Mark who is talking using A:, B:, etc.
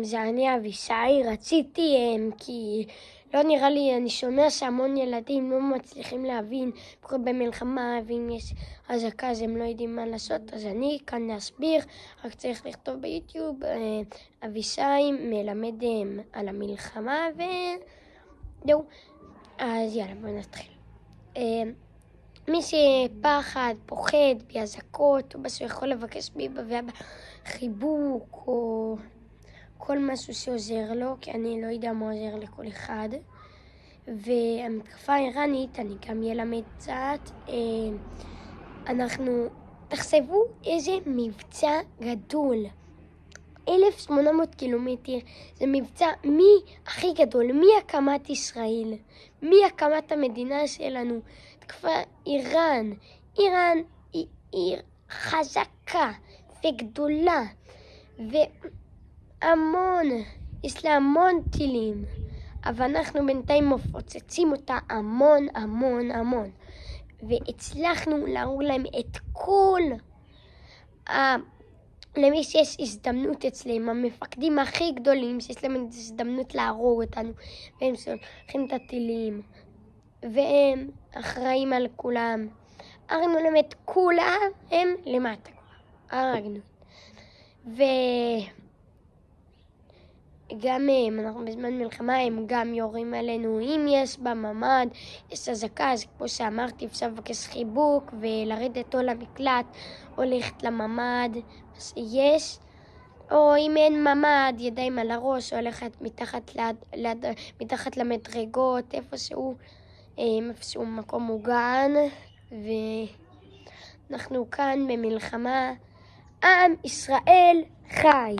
A: זה אני אבישי, רציתי, כי לא נראה לי, אני שומע שהמון ילדים לא מצליחים להבין, קורה במלחמה, ואם יש אזעקה אז הם לא יודעים מה לעשות, אז אני כאן להסביר, רק צריך לכתוב ביוטיוב, אבישי מלמד על המלחמה, וזהו. אז יאללה, בואו נתחיל. מי שפחד, פוחד, באזעקות, או בסוף יכול לבקש מאבא ואבא חיבוק, או כל משהו שעוזר לו, כי אני לא יודע מה עוזר לכל אחד. והמתקפה האיראנית, אני גם ילמד קצת, תחשבו איזה מבצע גדול. 1,800 קילומטר, זה מבצע הכי גדול, מהקמת ישראל, מהקמת המדינה שלנו. תקפה איראן היא עיר חזקה וגדולה, יש לה המון טילים, אבל אנחנו בינתיים מפוצצים אותה המון, והצלחנו להרוג להם את כל למי שיש הזדמנות אצלם, המפקדים הכי גדולים שיש להם הזדמנות להרוג אותנו, והם שולחים את הטילים, והם אחראים על כולם. הרגנו להם את כולם, הם למטה כבר, הרגנו. וגם אנחנו בזמן מלחמה, הם גם יורים עלינו. אם יש בממ"ד, יש אזעקה, אז כמו שאמרתי, אפשר לבקש חיבוק ולרדת או למקלט או ללכת לממ"ד, יש. או אם אין ממ"ד, ידיים על הראש, או ללכת מתחת למדרגות, איפשהו מקום מוגן. ואנחנו כאן במלחמה, עם ישראל חי.